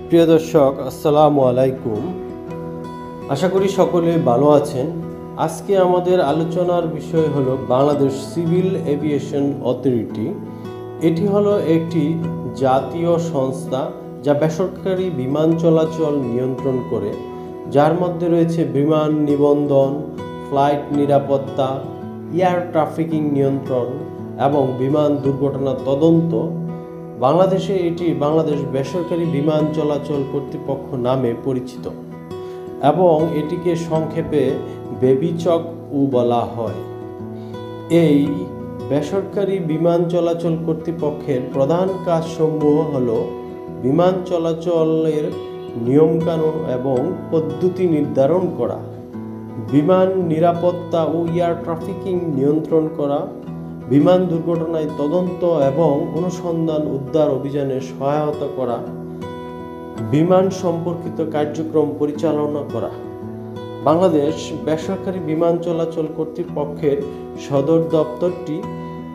প্রিয় দর্শক, আসসালামু আলাইকুম। আশা করি সকলে ভালো আছেন। আজকে আমাদের আলোচনার বিষয় হলো বাংলাদেশ সিভিল এভিয়েশন অথরিটি। এটি হলো একটি জাতীয় সংস্থা যা বেসরকারি বিমান চলাচল নিয়ন্ত্রণ করে, যার মধ্যে রয়েছে বিমান নিবন্ধন, ফ্লাইট নিরাপত্তা, এয়ার ট্রাফিকিং নিয়ন্ত্রণ এবং বিমান দুর্ঘটনা তদন্ত। বাংলাদেশে এটি বাংলাদেশ বেসরকারি বিমান চলাচল কর্তৃপক্ষ নামে পরিচিত এবং এটিকে সংক্ষেপে বেবিচকও বলা হয়। এই বেসরকারি বিমান চলাচল কর্তৃপক্ষের প্রধান কাজসমূহ হল বিমান চলাচলের নিয়মকানুন এবং পদ্ধতি নির্ধারণ করা, বিমান নিরাপত্তা ও এয়ার ট্রাফিকিং নিয়ন্ত্রণ করা, বিমান দুর্ঘটনায় তদন্ত এবং অনুসন্ধান উদ্ধার অভিযানে সহায়তা করা, বিমান সম্পর্কিত কার্যক্রম পরিচালনা করা। বাংলাদেশ বেসরকারি বিমান চলাচল কর্তৃপক্ষের সদর দপ্তরটি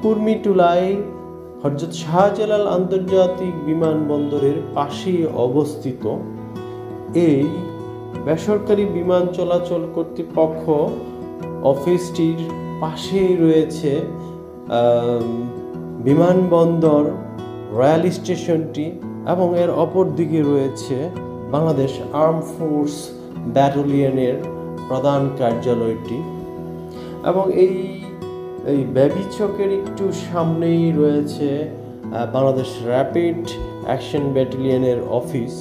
কুর্মিটোলায় হযরত শাহজালাল আন্তর্জাতিক বিমানবন্দরের পাশেই অবস্থিত। এই বেসরকারি বিমান চলাচল কর্তৃপক্ষ অফিসটির পাশেই রয়েছে বিমানবন্দর, রেল স্টেশনটি এবং এর অপর দিকে রয়েছে বাংলাদেশ আর্ম ফোর্স ব্যাটালিয়নের প্রধান কার্যালয়টি এবং এই বেবিচকের একটু সামনেই রয়েছে বাংলাদেশ র্যাপিড অ্যাকশন ব্যাটালিয়নের অফিস।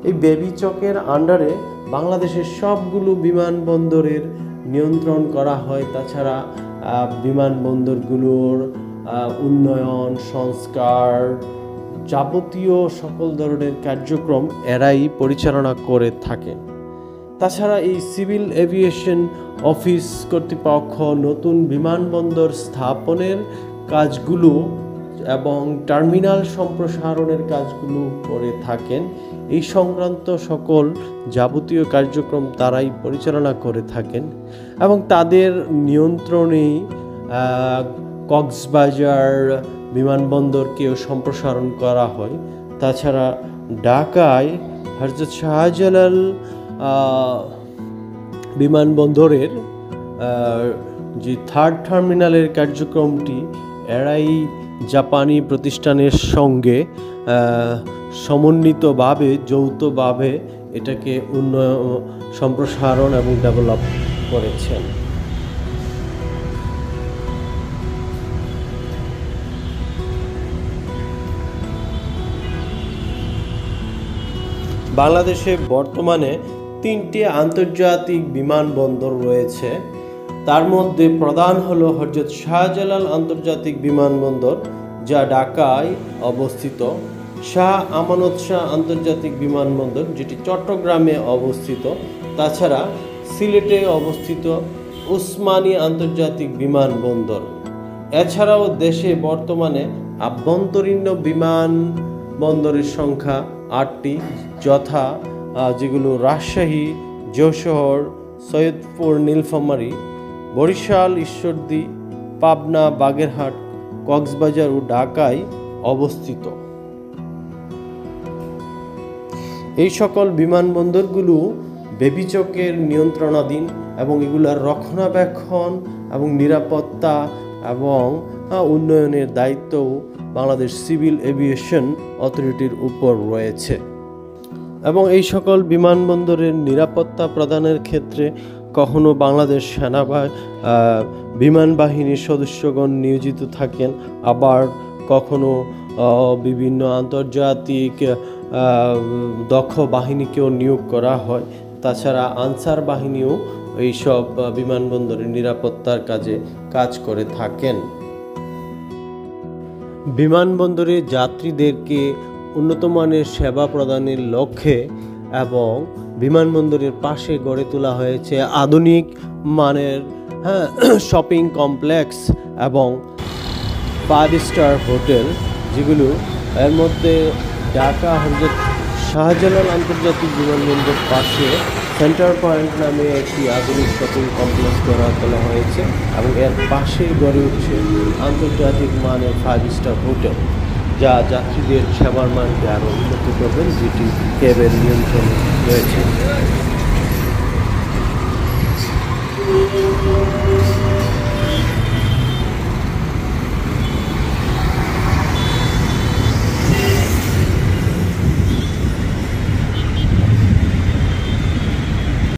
এই বেবিচকের আন্ডারে বাংলাদেশের সবগুলো বিমানবন্দরের নিয়ন্ত্রণ করা হয়। তাছাড়া বিমানবন্দরগুলোর উন্নয়ন, সংস্কার, যাবতীয় সকল ধরনের কার্যক্রম এরাই পরিচালনা করে থাকেন। তাছাড়া এই সিভিল এভিয়েশন অফিস কর্তৃপক্ষ নতুন বিমানবন্দর স্থাপনের কাজগুলো এবং টার্মিনাল সম্প্রসারণের কাজগুলো করে থাকেন। এই সংক্রান্ত সকল যাবতীয় কার্যক্রম তারাই পরিচালনা করে থাকেন এবং তাদের নিয়ন্ত্রণেই কক্সবাজার বিমানবন্দরকেও সম্প্রসারণ করা হয়। তাছাড়া ঢাকায় হযরত শাহজালাল বিমানবন্দরের যে থার্ড টার্মিনালের কার্যক্রমটি এরাই জাপানি প্রতিষ্ঠানের সঙ্গে সমন্বিতভাবে, যৌথভাবে এটাকে উন্নয়ন, সম্প্রসারণ এবং ডেভেলপ করেছেন। বাংলাদেশে বর্তমানে 3টি আন্তর্জাতিক বিমানবন্দর রয়েছে। তার মধ্যে প্রধান হলো হযরত শাহজালাল আন্তর্জাতিক বিমানবন্দর, যা ঢাকায় অবস্থিত, শাহ আমানত শাহ আন্তর্জাতিক বিমানবন্দর, যেটি চট্টগ্রামে অবস্থিত। তাছাড়া সিলেটে অবস্থিত উসমানী আন্তর্জাতিক বিমানবন্দর। এছাড়াও দেশে বর্তমানে আভ্যন্তরীণ বিমানবন্দরের সংখ্যা 8টি, যথা যেগুলো রাজশাহী, যশোর, সৈয়দপুর, নীলফামারী, বরিশাল, ঈশ্বরদী, পাবনা, বাগেরহাট, কক্সবাজার ও ঢাকায় অবস্থিত। এই সকল বিমানবন্দরগুলো বেবিচকের নিয়ন্ত্রণাধীন এবং এগুলোর রক্ষণাবেক্ষণ এবং নিরাপত্তা এবং উন্নয়নের দায়িত্বও বাংলাদেশ সিভিল এভিয়েশন অথরিটির উপর রয়েছে এবং এই সকল বিমানবন্দরের নিরাপত্তা প্রদানের ক্ষেত্রে কখনো বাংলাদেশ বিমান বাহিনীর সদস্যগণ নিয়োজিত থাকেন, আবার কখনো বিভিন্ন আন্তর্জাতিক দক্ষ বাহিনীকেও নিয়োগ করা হয়। তাছাড়া আনসার বাহিনীও এইসব বিমানবন্দরের নিরাপত্তার কাজে কাজ করে থাকেন। বিমানবন্দরে যাত্রীদেরকে উন্নত মানের সেবা প্রদানের লক্ষ্যে এবং বিমানবন্দরের পাশে গড়ে তোলা হয়েছে আধুনিক মানের শপিং কমপ্লেক্স এবং 5 স্টার হোটেল, যেগুলো এর মধ্যে ঢাকা হযরত শাহজালাল আন্তর্জাতিক বিমানবন্দর পাশে সেন্টার পয়েন্ট নামে একটি আধুনিক শপিং কমপ্লেক্স গড়ে তোলা হয়েছে এবং এর পাশেই গড়ে উঠছে আন্তর্জাতিক মানের 5 স্টার হোটেল। যা যাত্রীদের সেবার মানকে আরও উন্নত করবেন, যেটি ক্যাবের নিয়ন্ত্রণে রয়েছে।